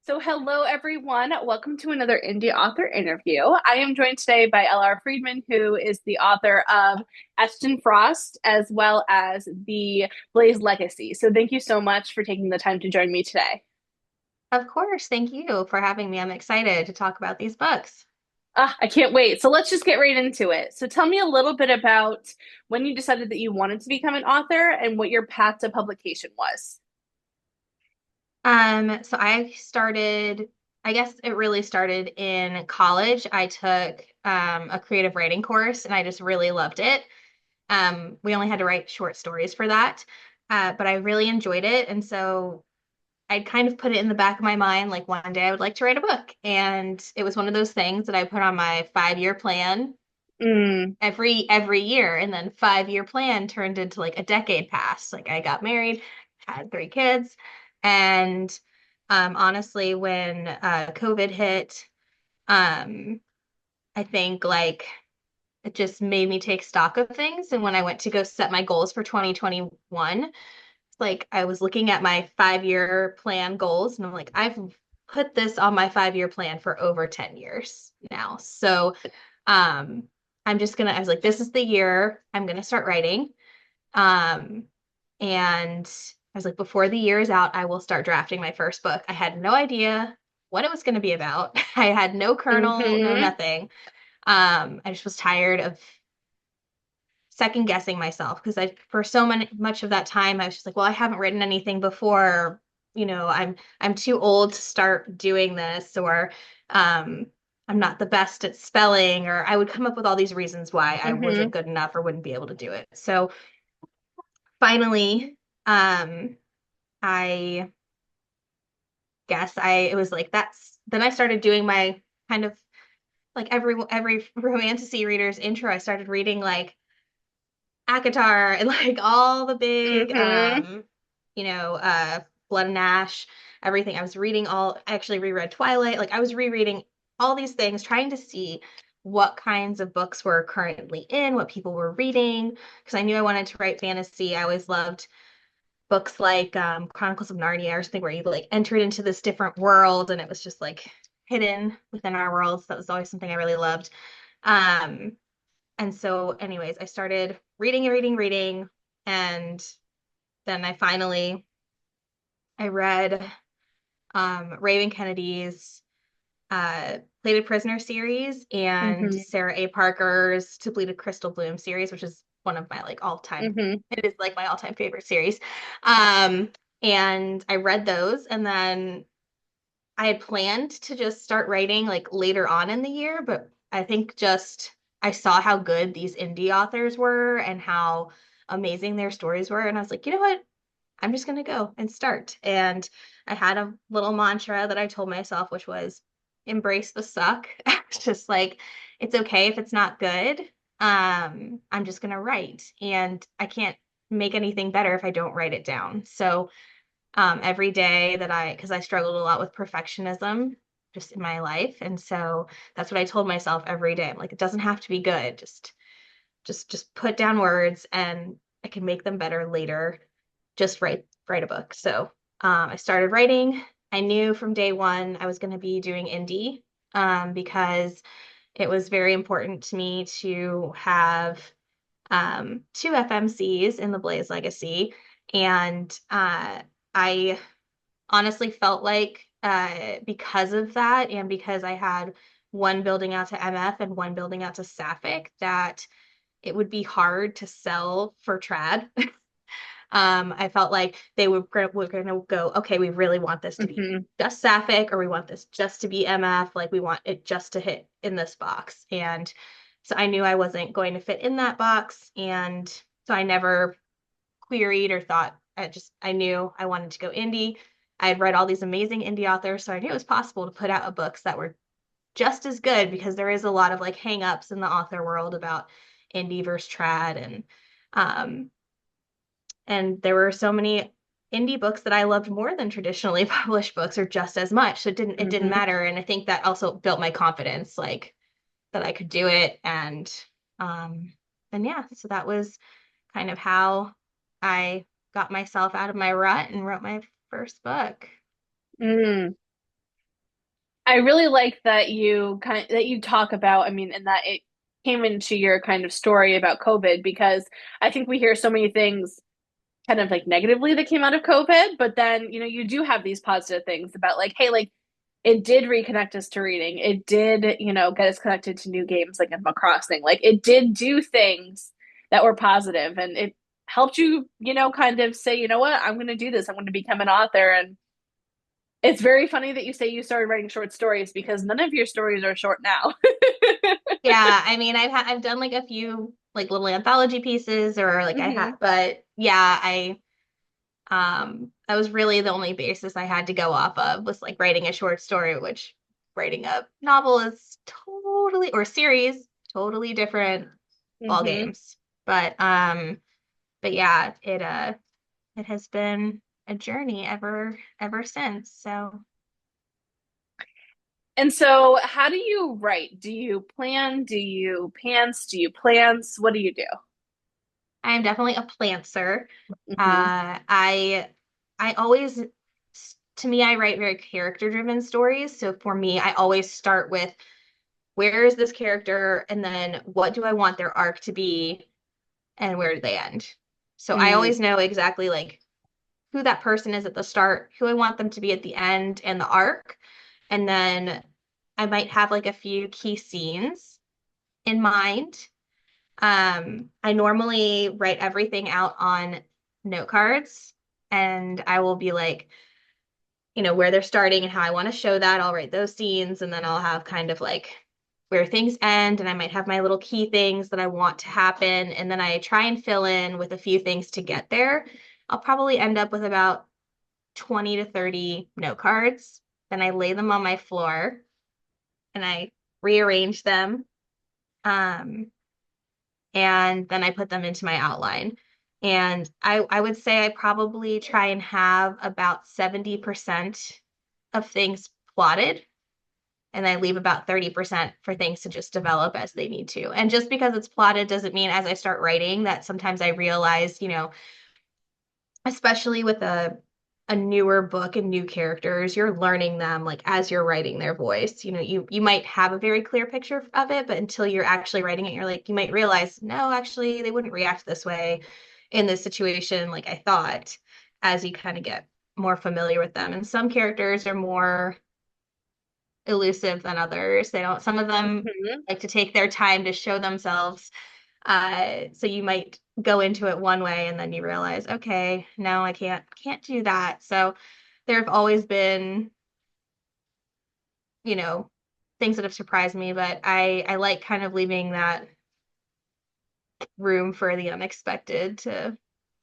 So, hello everyone. Welcome to another indie author interview. I am joined today by L.R. Friedman, who is the author of Etched and Frost, as well as the Blaze Legacy. So, thank you so much for taking the time to join me today. Of course, thank you for having me. I'm excited to talk about these books. I can't wait. So, let's just get right into it. So, tell me a little bit about when you decided that you wanted to become an author and what your path to publication was. I guess it really started in college. I took a creative writing course and I just really loved it. We only had to write short stories for that, but I really enjoyed it. And so I kind of put it in the back of my mind, like one day I would like to write a book. And it was one of those things that I put on my 5-year plan Mm, every year, and then 5-year plan turned into like a decade pass. Like I got married, had 3 kids, and honestly, when COVID hit, um, I think like it just made me take stock of things. And when I went to go set my goals for 2021, like I was looking at my 5-year plan goals, and I'm like, I've put this on my 5-year plan for over 10 years now. So um, I was like, this is the year I'm gonna start writing. Um, and I was like, before the year is out, I will start drafting my first book. I had no idea what it was going to be about. I had no kernel, no hmm nothing. I just was tired of second guessing myself because for much of that time I was just like, well, I haven't written anything before. I'm too old to start doing this, or um, I'm not the best at spelling, or I would come up with all these reasons why I hmm wasn't good enough or wouldn't be able to do it. So finally, um, I guess I it was like that's then I started doing my kind of like every romantasy reader's intro. I started reading like Akatar and like all the big hmm Blood and Ash, everything. I actually reread Twilight. Like I was rereading all these things, trying to see what kinds of books were currently in, what people were reading, because I knew I wanted to write fantasy. I always loved books like Chronicles of Narnia or something where you like entered into this different world and it was just like hidden within our world. So that was always something I really loved. Um, and so, anyways, I started reading, and then I read Raven Kennedy's Plated Prisoner series and hmm Sarah A. Parker's To Bleed a Crystal Bloom series, which is one of my like all time. hmm It is like my all time favorite series. Um, and I read those, and then I had planned to just start writing like later on in the year, but I think just I saw how good these indie authors were and how amazing their stories were. And I was like, you know what? I'm just going to go and start. And I had a little mantra that I told myself, which was embrace the suck. It's just like, it's okay if it's not good. I'm just going to write. And I can't make anything better if I don't write it down. So every day because I struggled a lot with perfectionism just in my life. And so that's what I told myself every day. I'm like, it doesn't have to be good. Just put down words and I can make them better later. Just write a book. So I started writing. I knew from day one I was going to be doing indie because it was very important to me to have 2 FMCs in the Blaze Legacy. And I honestly felt like because of that, and because I had one building out to MF and one building out to Sapphic, that it would be hard to sell for trad. I felt like were going to go, okay, we really want this to be hmm just Sapphic, or we want this just to be MF. Like we want it just to hit in this box. And so I knew I wasn't going to fit in that box. And so I never queried or thought, I knew I wanted to go indie. I had read all these amazing indie authors, so I knew it was possible to put out books that were just as good, because there is a lot of like hangups in the author world about indie versus trad, um and there were so many indie books that I loved more than traditionally published books, or just as much. So it didn't hmm matter. And I think that also built my confidence, like that I could do it. Um and yeah, so that was kind of how I got myself out of my rut and wrote my first book. Mm. I really like that you talk about, I mean, and that it came into your kind of story about COVID because I think we hear so many things kind of like negatively that came out of COVID, but then, you do have these positive things about like, hey, like it did reconnect us to reading. It did, get us connected to new games like Animal Crossing. Like it did do things that were positive and it helped you, kind of say, you know what, I'm going to do this. I'm going to become an author. And it's very funny that you say you started writing short stories because none of your stories are short now. Yeah, I mean, I've done like a few like little anthology pieces or like I had, Hmm. but yeah, that was really the only basis I had to go off of was like writing a short story, which writing a novel is totally or series, totally different ball Hmm. games. But yeah, it has been a journey ever since. So And so, how do you write? Do you plan? Do you pants? Do you plans? What do you do? I am definitely a plantser. Hmm. I always, to me, I write very character driven stories. So for me, I always start with where is this character, and then what do I want their arc to be, and where do they end? So I Mm, always know exactly like who that person is at the start, who I want them to be at the end, and the arc. And then I might have like a few key scenes in mind. I normally write everything out on note cards, and I will be like, where they're starting and how I want to show that. I'll write those scenes, and then I'll have kind of like where things end, and I might have my little key things that I want to happen, and then I try and fill in with a few things to get there. I'll probably end up with about 20 to 30 note cards. Then I lay them on my floor and I rearrange them. Um, and then I put them into my outline. And I would say I probably try and have about 70% of things plotted, and I leave about 30% for things to just develop as they need to. And just because it's plotted doesn't mean as I start writing that sometimes I realize, especially with a newer book and new characters, you're learning them like as you're writing their voice. You might have a very clear picture of it, but until you're actually writing it, you're like you might realize, no, actually they wouldn't react this way in this situation like I thought as you kind of get more familiar with them. And some characters are more elusive than others. They don't some of them mhm. like to take their time to show themselves so you might go into it one way and then you realize, okay, no, I can't do that. So there have always been, you know, things that have surprised me, but I like kind of leaving that room for the unexpected to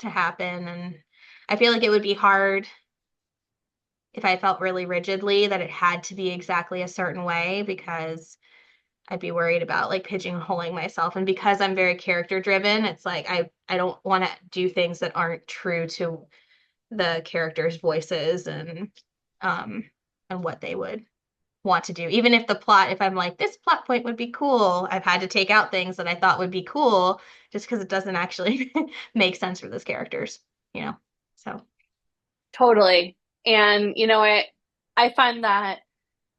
happen. And I feel like it would be hard if I felt really rigidly that it had to be exactly a certain way because I'd be worried about like pigeonholing myself. And because I'm very character driven, it's like I don't want to do things that aren't true to the characters' voices um and what they would want to do. Even if the plot, if I'm like, this plot point would be cool, I've had to take out things that I thought would be cool just because it doesn't actually make sense for those characters, you know. So Totally. And I find that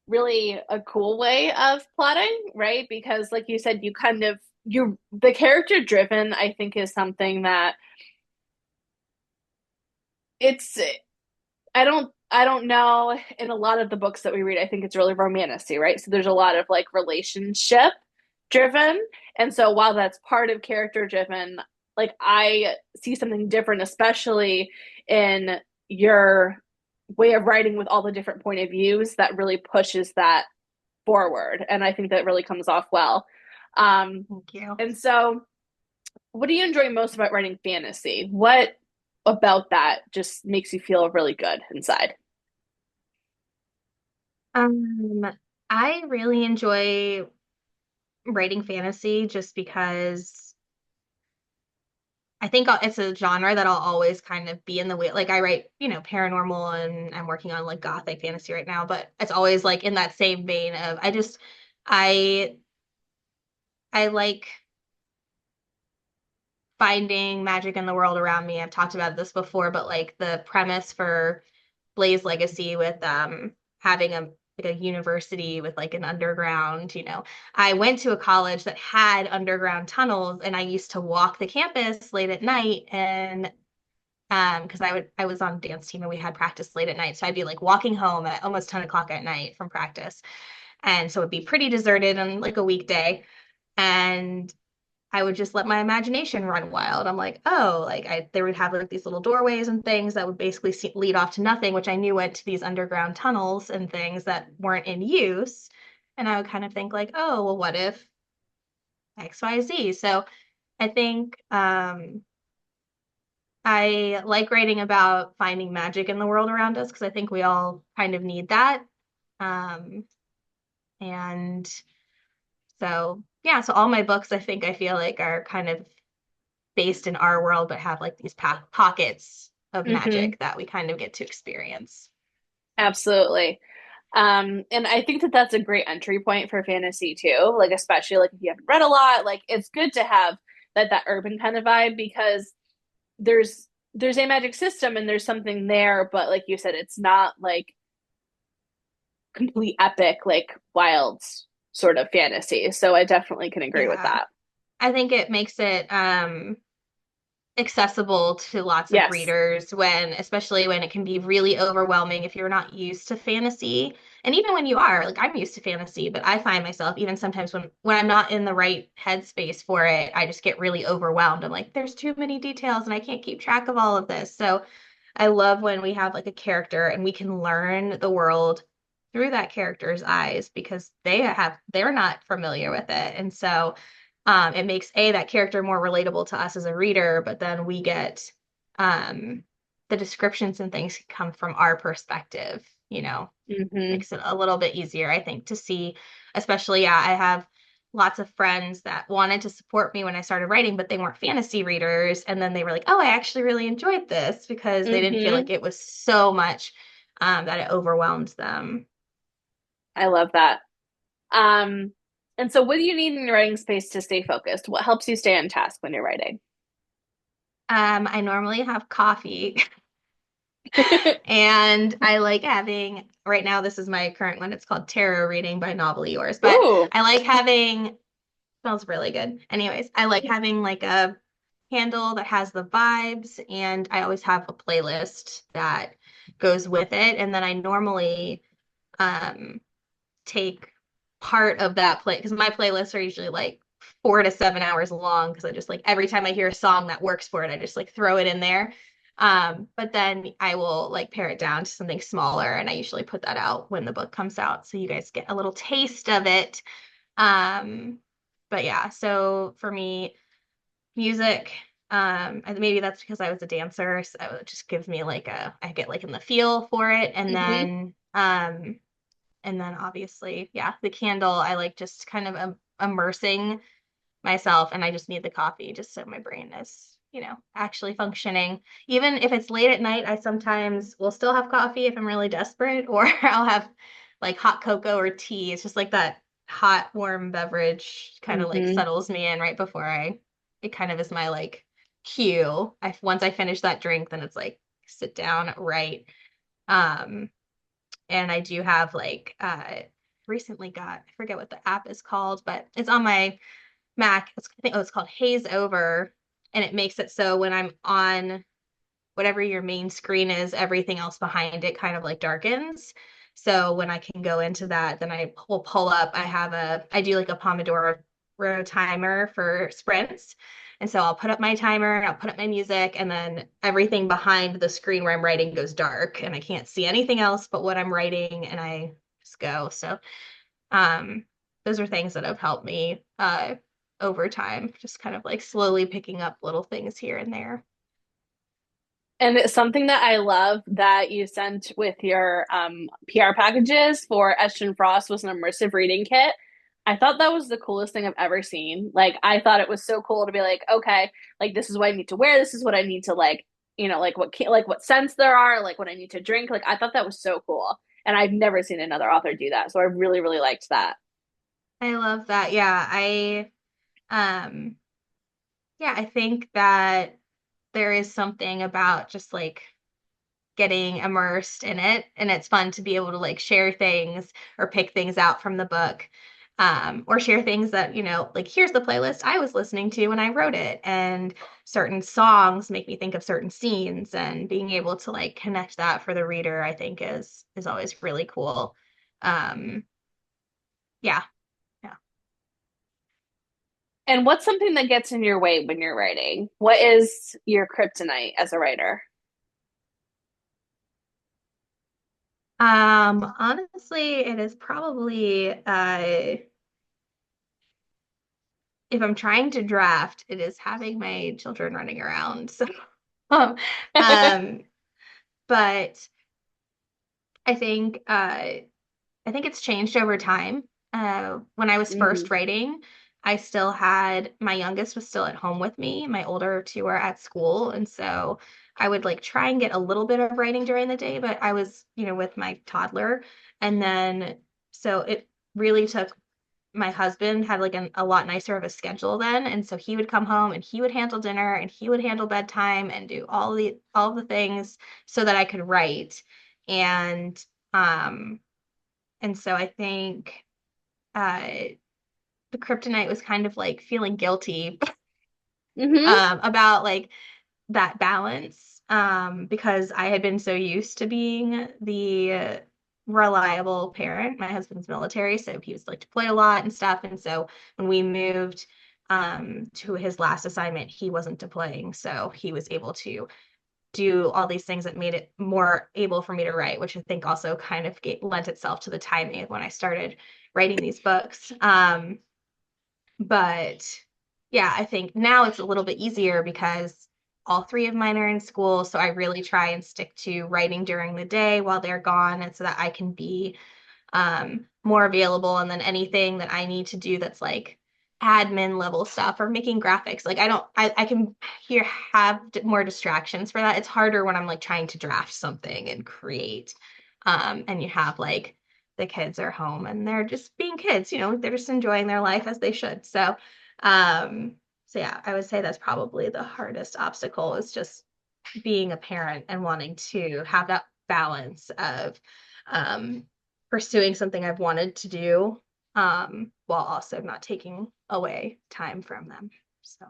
really a cool way of plotting, right? Because like you said, you the character driven, I think is something that it's I don't know in a lot of the books that we read, I think it's really romantic, right? So there's a lot of like relationship driven. And so while that's part of character driven, like I see something different, especially in your way of writing with all the different point of views that really pushes that forward. And I think that really comes off well. Um, thank you. and so what do you enjoy most about writing fantasy? What about that just makes you feel really good inside? Um, I really enjoy writing fantasy just because I think it's a genre that I'll always kind of be in the way. Like I write, paranormal and I'm working on like gothic fantasy right now, but it's always like in that same vein of I I like finding magic in the world around me. I've talked about this before, but like the premise for Blaze Legacy with having like a university with like an underground, you know. I went to a college that had underground tunnels and I used to walk the campus late at night and because I was on dance team and we had practice late at night. So I'd be like walking home at almost 10 o'clock at night from practice. And so it'd be pretty deserted on like a weekday. And I would just let my imagination run wild. I'm like, oh, like they would have like these little doorways and things that would basically lead off to nothing, which I knew went to these underground tunnels and things that weren't in use. And I would kind of think like, oh, well, what if X, Y, Z? So I think I like writing about finding magic in the world around us because I think we all kind of need that. Um, and so, yeah, so all my books, I think I feel like are kind of based in our world, but have like these pockets of Hmm. magic that we kind of get to experience. Absolutely. And I think that that's a great entry point for fantasy too. Like especially like if you haven't read a lot, like it's good to have that urban kind of vibe because there's a magic system and there's something there, but like you said, it's not like complete epic, like wild sort of fantasy. So I definitely can agree with Yeah. that. I think it makes it accessible to lots of Yes. readers when, especially when it can be really overwhelming if you're not used to fantasy. And even when you are, like I'm used to fantasy, but I find myself even sometimes when I'm not in the right headspace for it, I just get really overwhelmed. I'm like, there's too many details and I can't keep track of all of this. So I love when we have like a character and we can learn the world through that character's eyes because they're not familiar with it. And so it makes that character more relatable to us as a reader, but then we get um, the descriptions and things come from our perspective, you know, Hmm. makes it a little bit easier, I think, to see, especially, yeah, I have lots of friends that wanted to support me when I started writing, but they weren't fantasy readers. And then they were like, oh, I actually really enjoyed this because they didn't feel Hmm. like it was so much that it overwhelmed them. I love that. Um, and so what do you need in your writing space to stay focused? What helps you stay on task when you're writing? I normally have coffee. And I like having, right now, this is my current one. It's called Tarot Reading by Novel Yours. But Ooh. I like having, smells really good. Anyways, I like having like a candle that has the vibes, and I always have a playlist that goes with it. And then I normally um take part of that play because my playlists are usually like 4 to 7 hours long because I just like every time I hear a song that works for it, I just like throw it in there. But then I will like pare it down to something smaller, and I usually put that out when the book comes out, so you guys get a little taste of it. Um, but yeah, so for me, music. And maybe that's because I was a dancer, so it just gives me like I get like in the feel for it, Hmm. and then obviously, yeah, the candle, I like just kind of immersing myself and I just need the coffee just so my brain is, you know, actually functioning. Even if it's late at night, I sometimes will still have coffee if I'm really desperate, or I'll have like hot cocoa or tea. It's just like that hot, warm beverage kind of like Hmm. settles me in right before it kind of is my like cue. Once I finish that drink, then it's like sit down, write. Um, and I do have like recently got I forget what the app is called, but it's on my Mac. I think it's called Haze Over, and it makes it so when I'm on whatever your main screen is, everything else behind it kind of like darkens. So when I can go into that, then I will pull up. I do like a Pomodoro timer for sprints. And so I'll put up my timer, I'll put up my music, and then everything behind the screen where I'm writing goes dark and I can't see anything else but what I'm writing and I just go. So um those are things that have helped me over time, just kind of like slowly picking up little things here and there. And it's something that I love that you sent with your PR packages for Etched Frost was an immersive reading kit. I thought that was the coolest thing I've ever seen. Like I thought it was so cool to be like, okay, like this is what I need to wear, this is what I need to like, like what scents there are, like what I need to drink. Like I thought that was so cool. And I've never seen another author do that. So I really, really liked that. I love that. Um yeah, I think that there is something about just like getting immersed in it. And it's fun to be able to like share things or pick things out from the book. Or share things that, like here's the playlist I was listening to when I wrote it. And certain songs make me think of certain scenes, and being able to like connect that for the reader, I think is always really cool. Um, yeah, yeah. And what's something that gets in your way when you're writing? What is your kryptonite as a writer? Honestly, it is probably if I'm trying to draft, it is having my children running around. So, um, um, but I think I think it's changed over time. When I was Hmm. first writing, I still had my youngest was still at home with me. My older two are at school, and so I would like try and get a little bit of writing during the day, but I was, with my toddler, and then so it really took my husband had like a lot nicer of a schedule then, and so he would come home and he would handle dinner and he would handle bedtime and do all the things so that I could write. And um and so I think uh the kryptonite was kind of like feeling guilty Hmm. about like that balance, because I had been so used to being the reliable parent. My husband's military, so he was like deployed a lot and stuff. And so when we moved to his last assignment, he wasn't deploying, so he was able to do all these things that made it more able for me to write, which I think also kind of lent itself to the timing of when I started writing these books. But yeah, I think now it's a little bit easier because all three of mine are in school. So I really try and stick to writing during the day while they're gone, and so that I can be more available. And then anything that I need to do that's like admin level stuff or making graphics, like I can here have more distractions for that. It's harder when I'm like trying to draft something and create. And you have like the kids are home and they're just being kids, they're just enjoying their life as they should. Um, so yeah, I would say that's probably the hardest obstacle is just being a parent and wanting to have that balance of um, pursuing something I've wanted to do, while also not taking away time from them. So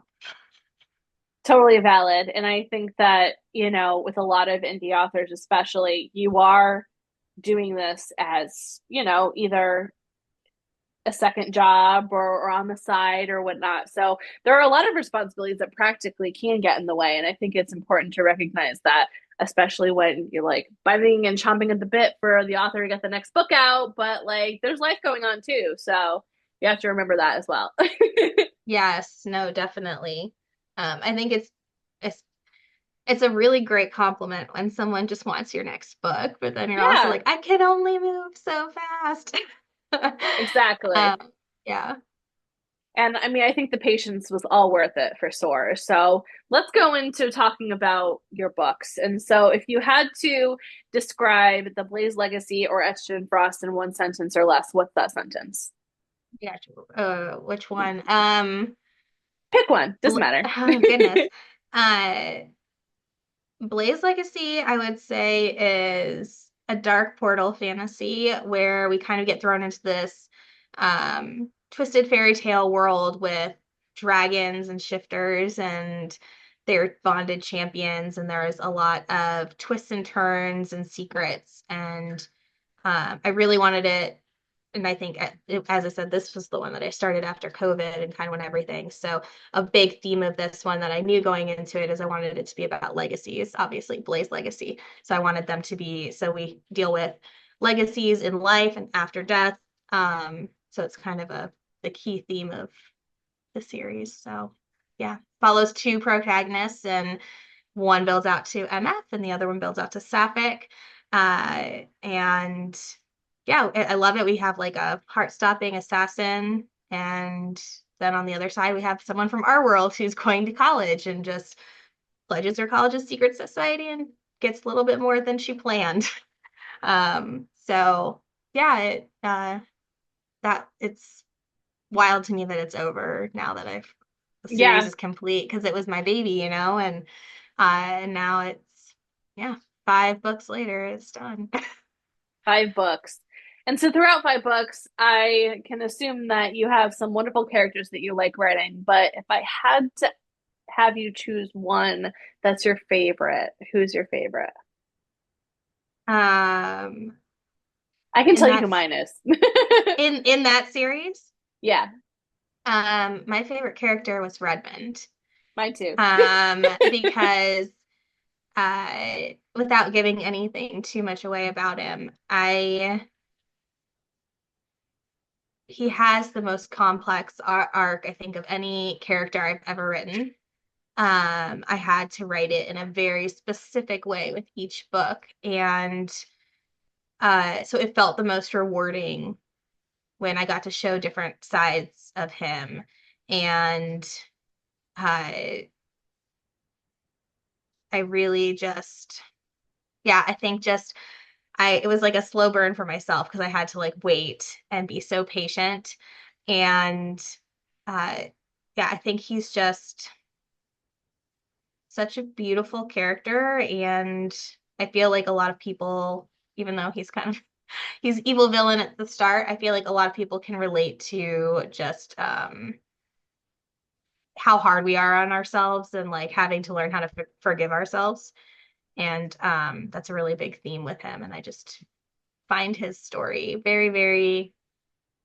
Totally valid. And I think that, with a lot of indie authors, especially, you are doing this as, either a second job or on the side or whatnot. So there are a lot of responsibilities that practically can get in the way. And I think it's important to recognize that, especially when you're like biting and chomping at the bit for the author to get the next book out. But like there's life going on too. So you have to remember that as well. yes, no, definitely. I think it's it's a really great compliment when someone just wants your next book, but then you're also Yeah, like, I can only move so fast. exactly. um, yeah. And I mean, I think the patience was all worth it for Soar. So let's go into talking about your books. And so, if you had to describe the Blaze Legacy or Etched in Frost in one sentence or less, what's that sentence? Yeah. Which one? Pick one, doesn't matter. Oh goodness. Uh, Blaze Legacy, I would say, is a dark portal fantasy where we kind of get thrown into this twisted fairy tale world with dragons and shifters and they're bonded champions, and there's a lot of twists and turns and secrets. And I really wanted it, and I think, as I said, this was the one that I started after COVID and kind of when everything. So a big theme of this one that I knew going into it is I wanted it to be about legacies, obviously Blaze Legacy. So I wanted them to be, so we deal with legacies in life and after death. So it's kind of the key theme of the series. So yeah, follows two protagonists, and one builds out to MF and the other one builds out to Sapphic. And yeah, I love it. We have like a heart-stopping assassin, and then on the other side we have someone from our world who's going to college and just pledges her college's secret society and gets a little bit more than she planned. So yeah, that it's wild to me that it's over now that the series Yeah, is complete because it was my baby, and now it's yeah. 5 books later, it's done. 5 books. And so throughout 5 books, I can assume that you have some wonderful characters that you like writing. But if I had to have you choose one that's your favorite, who's your favorite? Um, I can in tell you that who mine is. in that series, Yeah, my favorite character was Redmond. mine too. Because without giving anything too much away about him, I he has the most complex arc, I think, of any character I've ever written. I had to write it in a very specific way with each book, and so it felt the most rewarding when I got to show different sides of him. And uh, I really just, yeah, I think just it was like a slow burn for myself because I had to like wait and be so patient. And uh, yeah, I think he's just such a beautiful character. And I feel like a lot of people, even though he's kind of he's evil villain at the start, I feel like a lot of people can relate to just how hard we are on ourselves and like having to learn how to forgive ourselves. And that's a really big theme with him. And I just find his story very, very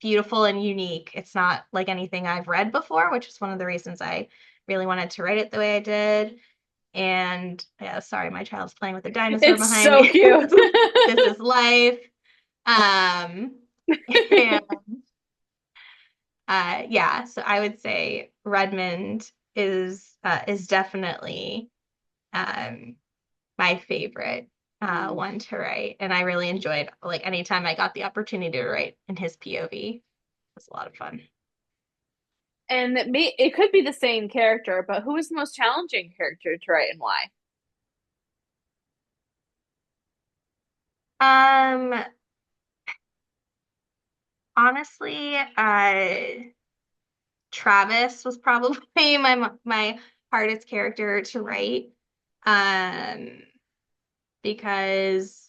beautiful and unique. It's not like anything I've read before, which is one of the reasons I really wanted to write it the way I did. And yeah, sorry, my child's playing with a dinosaur It's behind so me. cute. This is life. Um, and yeah, so I would say Redmond is definitely um my favorite one to write. And I really enjoyed like anytime I got the opportunity to write in his POV. It was a lot of fun. And it could be the same character, but who is the most challenging character to write and why? Um, honestly, Travis was probably my hardest character to write. Um, because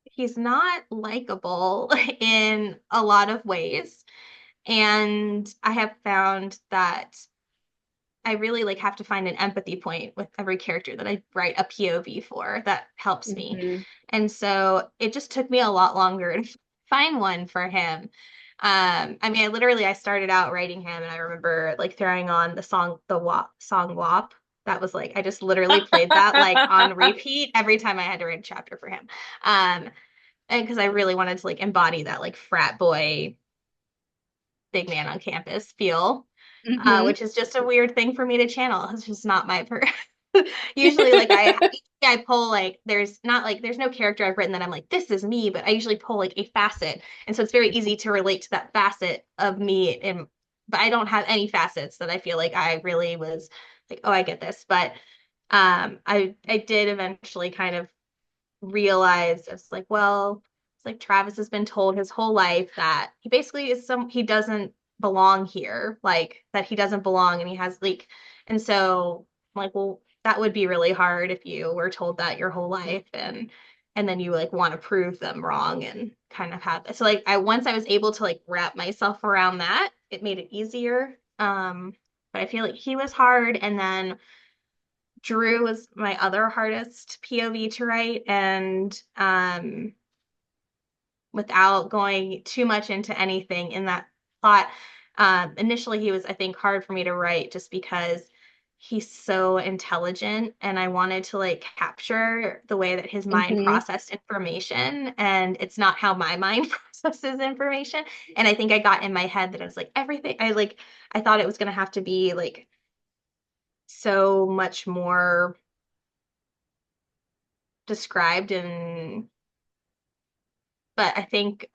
he's not likable in a lot of ways. And I have found that I really like have to find an empathy point with every character that I write a POV for that helps me. Hmm. And so it just took me a lot longer to find one for him. I mean, I started out writing him, and I remember like throwing on the song WAP. That was like I just literally played that like on repeat every time I had to write a chapter for him. Um, and because I really wanted to like embody that like frat boy big man on campus feel, Hmm. which is just a weird thing for me to channel. It's just not my usually like I pull like there's no character I've written that I'm like this is me, but I usually pull like a facet, and so it's very easy to relate to that facet of me. And but I don't have any facets that I feel like I really was like, oh, I get this. But I did eventually kind of realized it's like, well, it's like Travis has been told his whole life that he basically he doesn't belong here, like that he doesn't belong, and he has like, and so I'm like, well, that would be really hard if you were told that your whole life, and then you like want to prove them wrong and kind of have so like I once I was able to like wrap myself around that, it made it easier. But I feel like he was hard, and then Drew was my other hardest POV to write, and without going too much into anything in that plot, initially he was, I think, hard for me to write just because he's so intelligent, and I wanted to like capture the way that his mind Hmm. processed information, and it's not how my mind processes information. And I think I got in my head that it was like everything I thought it was going to have to be like so much more described. And but I think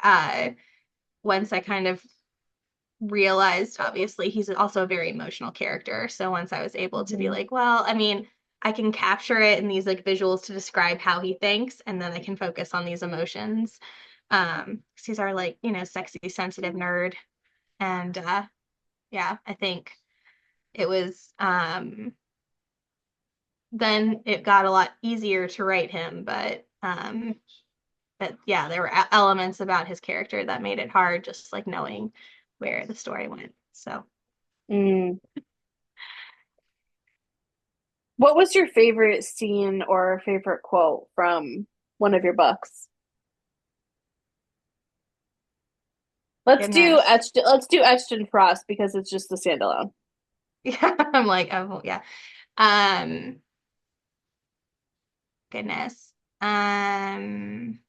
once I kind of realized, obviously he's also a very emotional character, so once I was able to be Hmm. like, well, I mean, I can capture it in these like visuals to describe how he thinks, and then I can focus on these emotions. 'Cause he's our like, sexy sensitive nerd. And yeah, I think it was then it got a lot easier to write him, but yeah, there were elements about his character that made it hard, just like knowing where the story went. So Mm. What was your favorite scene or favorite quote from one of your books? goodness. Let's do Etched in Frost because it's just a standalone. Yeah, I'm like, oh yeah. Um, goodness. Um,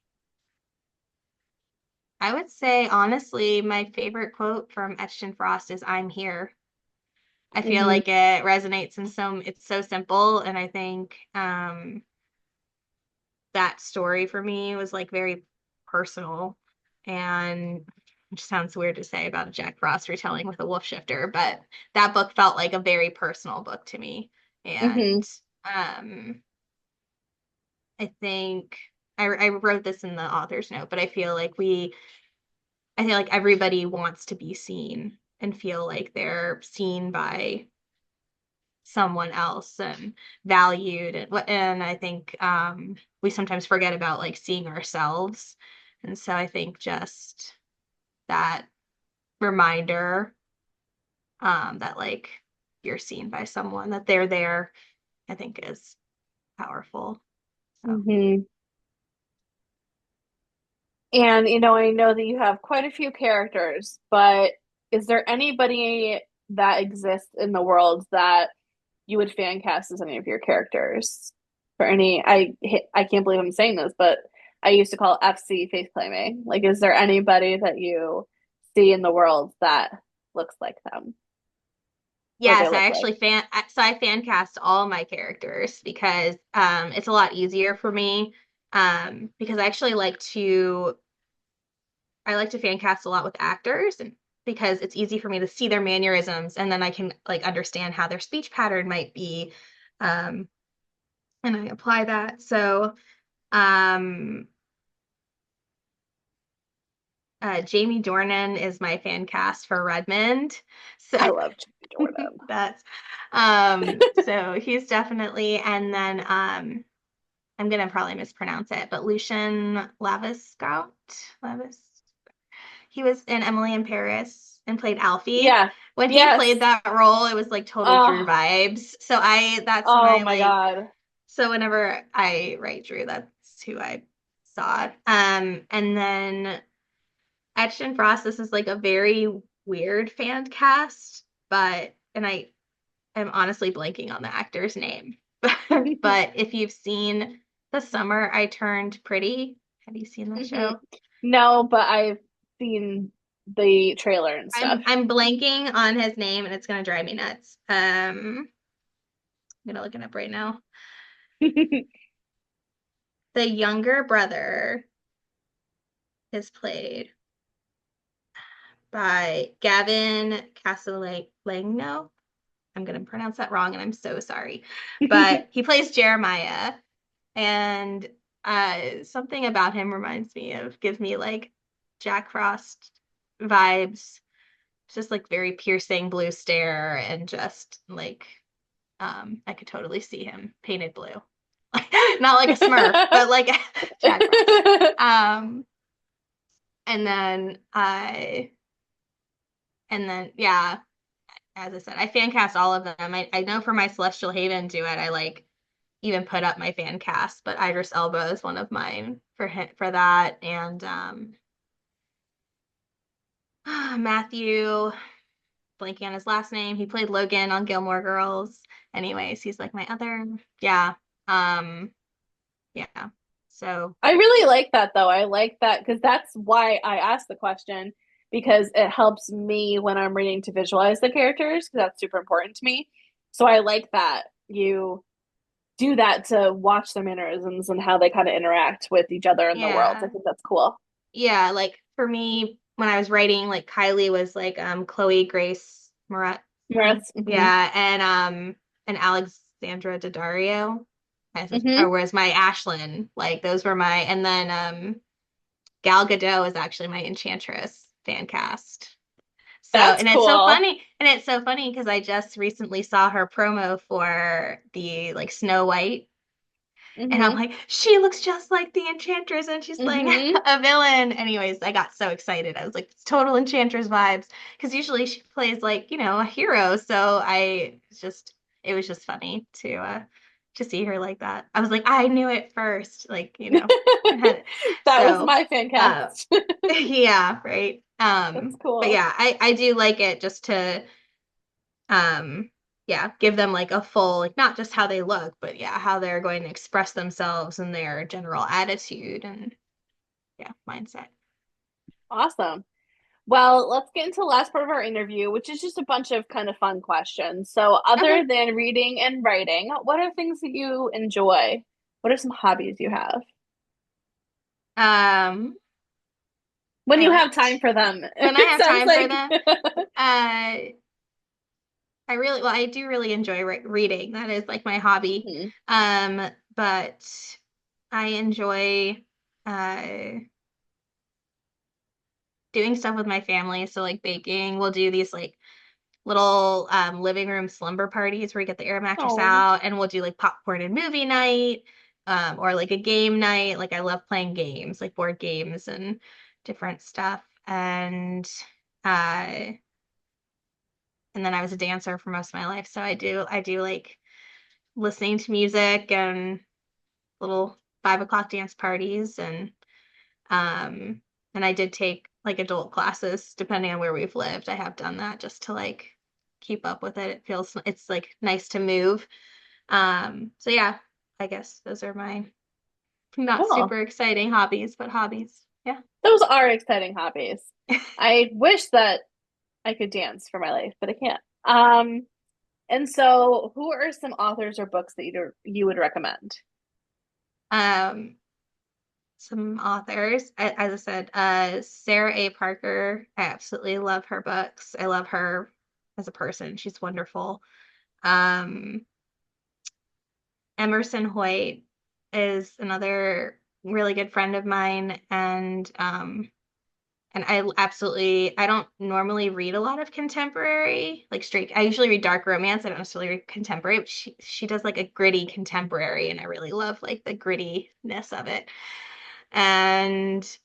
I would say honestly, my favorite quote from Etched in Frost is "I'm here." I feel Hmm. like it resonates in it's so simple, and I think that story for me was like very personal, and which sounds weird to say about a Jack Frost retelling with a wolf shifter, but that book felt like a very personal book to me. Hmm. And um I think I wrote this in the author's note, but I feel like everybody wants to be seen and feel like they're seen by someone else and valued, and I think we sometimes forget about like seeing ourselves. And so I think just that reminder that like you're seen by someone, that they're there, I think is powerful. So Hmm. And I know that you have quite a few characters, but is there anybody that exists in the world that you would fan cast as any of your characters? For any, I can't believe I'm saying this, but I used to call FC face claiming. Like, is there anybody that you see in the world that looks like them or they yes, look like? I fan cast all my characters because it's a lot easier for me because I like to fan cast a lot with actors, and because it's easy for me to see their mannerisms, and then I can like understand how their speech pattern might be, um, and I apply that. So um, Jamie Dornan is my fan cast for Redmond. So I love Jimmy Jordan. that's so he's definitely, and then I'm gonna probably mispronounce it, but Lucian Lavis. He was in Emily in Paris and played Alfie. Yeah. When he played Yes. that role, it was like total Drew Oh, vibes. That's oh my my like, God. so whenever I write Drew, that's who I saw. And then Etched and Frost, this is like a very weird fan cast, and I am honestly blanking on the actor's name. But if you've seen The Summer I Turned Pretty, have you seen that Hmm. show? No, but I've seen the trailer and stuff. I'm blanking on his name and it's gonna drive me nuts. I'm gonna look it up right now. The younger brother is played by Gavin Castellano. I'm gonna pronounce that wrong and I'm so sorry. But he plays Jeremiah, and something about him gives me like Jack Frost vibes. It's just like very piercing blue stare, and just like I could totally see him painted blue. Not like a Smurf, but like Jack Frost. Um, and then yeah, as I said, I fan cast all of them. I know for my Celestial Haven duet, I like even put up my fan cast, but Idris Elba is one of mine for that. And Matthew, blanking on his last name, he played Logan on Gilmore Girls. Anyways, he's like my other, yeah. Um, yeah. So I really like that though. I like that because that's why I asked the question because it helps me when I'm reading to visualize the characters because that's super important to me. So I like that you do that to watch their mannerisms and how they kind of interact with each other in the world. I yeah. think that's cool. Yeah, like for me, when I was writing, like Kylie was like Chloe Grace Moretz. Yes. Hmm. Yeah, and Alexandra Daddario Hmm. or was my Ashlyn. Like those were my, and then Gal Gadot is actually my Enchantress fan cast. So, That's and it's so cool. funny, and it's so funny because I just recently saw her promo for the like Snow White, and I'm Hmm. like, she looks just like the Enchantress, and she's playing Hmm. a villain. Anyways, I got so excited. I was like, total Enchantress vibes, because usually she plays like, a hero. So it was just funny to see her like that. I was like, I knew it first, That was so, my fan uh, cast. yeah, right. That's But cool. yeah, I do like it just to um yeah, give them like a full, like, not just how they look, but yeah, how they're going to express themselves and their general attitude and yeah, mindset. Awesome. Well, let's get into the last part of our interview, which is just a bunch of kind of fun questions. So, Okay. other than reading and writing, what are things that you enjoy? What are some hobbies you have? Um, When I you like have time for them, when I it have sounds time for like. them, I do really enjoy reading. That is like my hobby. Mhm. But I enjoy uh doing stuff with my family. So like baking, we'll do these like little living room slumber parties where we get the air mattress Oh, out and we'll do like popcorn and movie night, or like a game night. Like I love playing games, like board games and different stuff. Uh, and then I was a dancer for most of my life, so I do like listening to music and little 5 o'clock dance parties um and I did take like adult classes depending on where we've lived. I have done that just to like keep up with it. It's like nice to move. So yeah, I guess those are my not cool. super exciting hobbies, but hobbies. Yeah. Those are exciting hobbies. I wish that I could dance for my life, but I can't. And so, who are some authors or books that you would recommend? Um, some authors, as I said, Sarah A. Parker. I absolutely love her books. I love her as a person. She's wonderful. Um, Emerson Hoyt is another really good friend of mine, and I don't normally read a lot of contemporary, like straight. I usually read dark romance. I don't necessarily read contemporary, but she does like a gritty contemporary, and I really love like the grittiness of it. And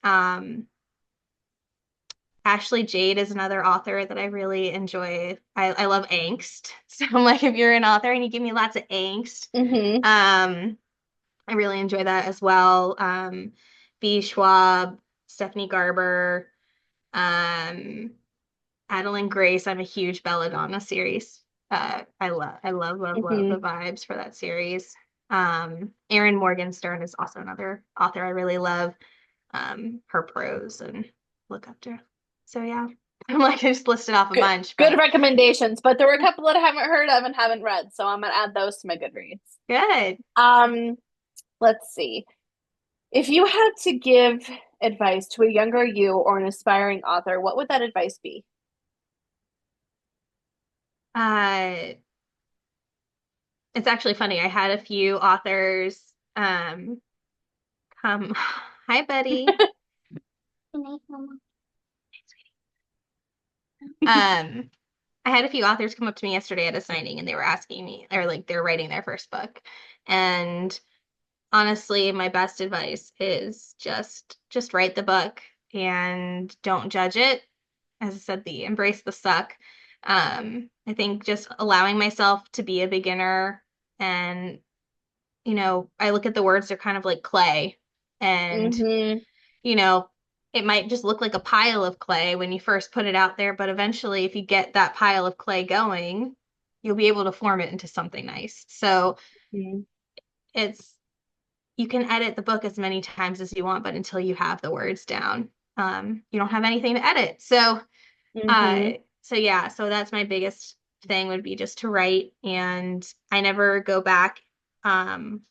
Ashley Jade is another author that I really enjoy. I love angst. So I'm like, if you're an author and you give me lots of angst, Hmm. um, I really enjoy that as well. B. Schwab, Stephanie Garber, um, Adeline Grace. I'm a huge Belladonna series. I love Hmm. the vibes for that series. Erin Morgenstern is also another author I really love. Her prose and look up to. So yeah, I'm like I just listed off a Good, bunch, good but recommendations, but there were a couple that I haven't heard of and haven't read, so I'm gonna add those to my Goodreads. good. Um, let's see. If you had to give advice to a younger you or an aspiring author, what would that advice be? Uh, it's actually funny. I had a few authors come. Hi, buddy. Um, I had a few authors come up to me yesterday at a signing, and they were asking me, or like they're writing their first book, and honestly, my best advice is just write the book and don't judge it. As I said, the embrace the suck. I think just allowing myself to be a beginner, and I look at the words, they're kind of like clay, and Hmm. you know, it might just look like a pile of clay when you first put it out there, but eventually if you get that pile of clay going, you'll be able to form it into something nice. So it's you can edit the book as many times as you want, but until you have the words down, you don't have anything to edit. Uh, Hmm. so yeah, so that's my biggest thing would be just to write, and I never go back um,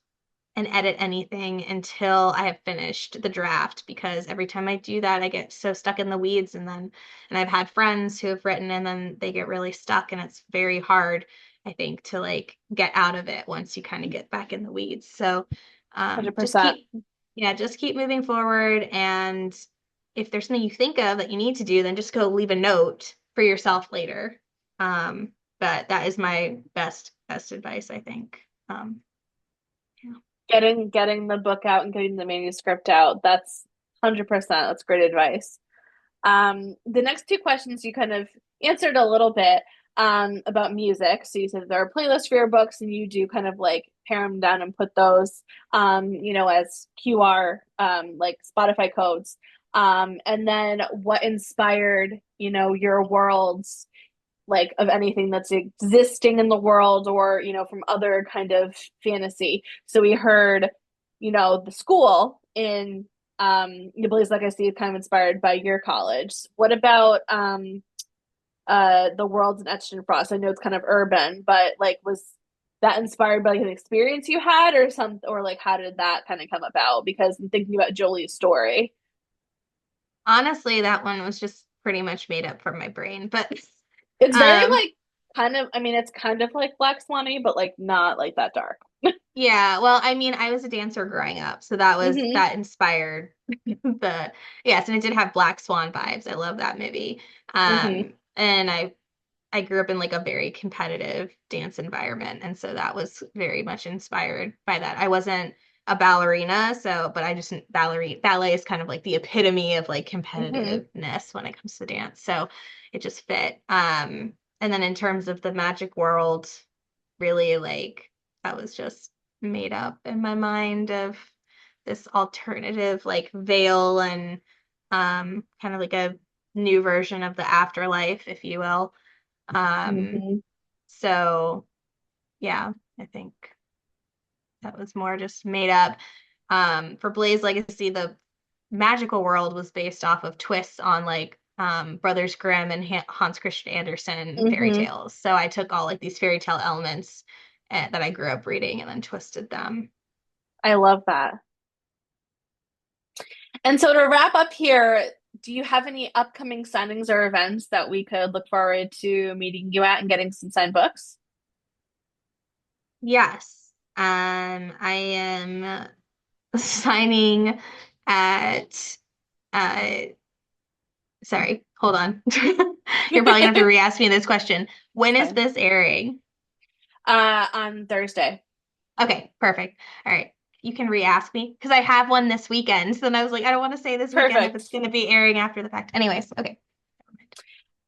and edit anything until I have finished the draft, because every time I do that, I get so stuck in the weeds, and I've had friends who have written and then they get really stuck, and it's very hard, I think, to like get out of it once you kind of get back in the weeds. So just 100%. keep, yeah, just keep moving forward. And if there's something you think of that you need to do, then just go leave a note for yourself later. Um, but that is my best advice, I think. Yeah. Getting the book out and getting the manuscript out, that's 100%. That's great advice. The next two questions you kind of answered a little bit about music. So you said there are playlists for your books, and you do kind of like pare them down and put those, as QR, like Spotify codes. And then what inspired, your worlds, like of anything that's existing in the world or, from other kind of fantasy. So we heard, the school in the Blaze Legacy is kind of inspired by your college. What about the worlds in Etched and Frost? I know it's kind of urban, but like was that inspired by like an experience you had or some or like how did that kind of come about? Because I'm thinking about Jolie's story. Honestly, that one was just pretty much made up from my brain. But It's very um, like kind of, I mean, it's kind of like Black Swanny, but like not like that dark. yeah, well, I mean, I was a dancer growing up, so Hmm. that inspired the yes, and it did have Black Swan vibes. I love that movie. Hmm. And I grew up in like a very competitive dance environment, and so that was very much inspired by that. I wasn't a ballerina, so but I just ballet is kind of like the epitome of like Hmm. competitiveness when it comes to dance. So it just fit. And then in terms of the magic world, really like that was just made up in my mind of this alternative like veil and kind of like a new version of the afterlife, if you will. Um, Hmm. so yeah, I think that was more just made up. For Blaze Legacy, the magical world was based off of twists on like Brothers Grimm and Hans Christian Andersen fairy Hmm. tales. So I took all like these fairy tale elements that I grew up reading and then twisted them. I love that. And so to wrap up here, do you have any upcoming signings or events that we could look forward to meeting you at and getting some signed books? Yes, I am signing at uh sorry, hold on. You're probably gonna have to re-ask me this question. It's When is fine. this airing? On Thursday. Okay, perfect. All right. You can re-ask me because I have one this weekend. So then I was like, I don't want to say this weekend if it's Perfect. going to be airing after the fact. Anyways, okay.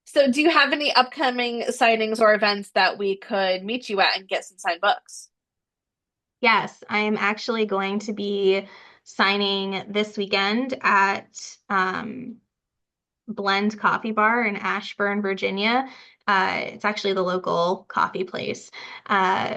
So do you have any upcoming signings or events that we could meet you at and get some signed books? Yes, I am actually going to be signing this weekend at Blend Coffee Bar in Ashburn, Virginia. It's actually the local coffee place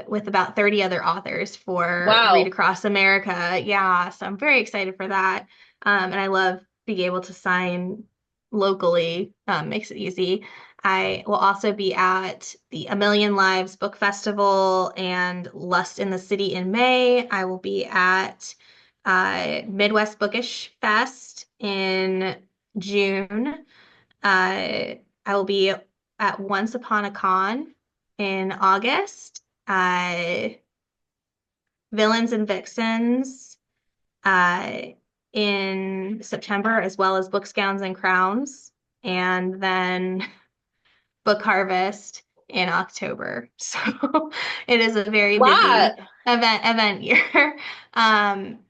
with about 30 other authors for Read Wow. Across America. Yeah, so I'm very excited for that. And I love being able to sign locally, makes it easy. I will also be at the A Million Lives Book Festival and Lust in the City in May. I will be at Midwest Bookish Fest in June. I will be at Once Upon a Con in August. Villains and Vixens uh, in September, as well as Books, Gowns, and Crowns. And then Book Harvest in October. So it is a very Lot. busy event year. Um,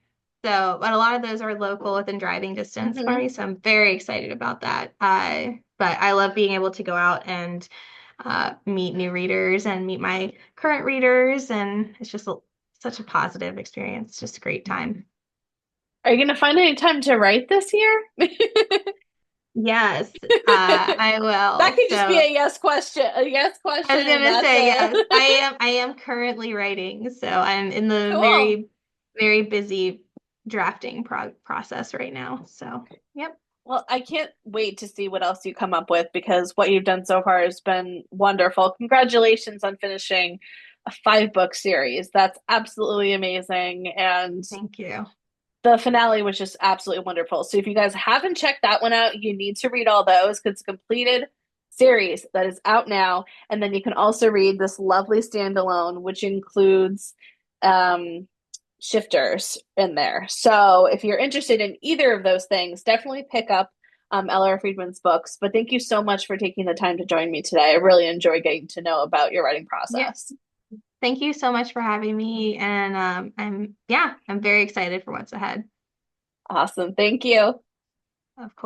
but a lot of those are local within driving distance for Hmm. me, so I'm very excited about that. But I love being able to go out and meet new readers and meet my current readers, and it's just such a positive experience. Just a great time. Are you going to find any time to write this year? Yes, I That will. could just be So a yes I question, was and gonna that's say yes. it. I am currently writing, so I'm in the Cool. very busy drafting process right now. So, yep. Well, I can't wait to see what else you come up with because what you've done so far has been wonderful. Congratulations on finishing a 5 book series. That's absolutely amazing. And Thank you. the finale was just absolutely wonderful. So if you guys haven't checked that one out, you need to read all those because it's a completed series that is out now. And then you can also read this lovely standalone, which includes um, shifters in there. So if you're interested in either of those things, definitely pick up L.R. Friedman's books. But thank you so much for taking the time to join me today. I really enjoy getting to know about your writing Yeah. process. Thank you so much for having me. And I'm very excited for what's ahead. Awesome. Thank you. Of course.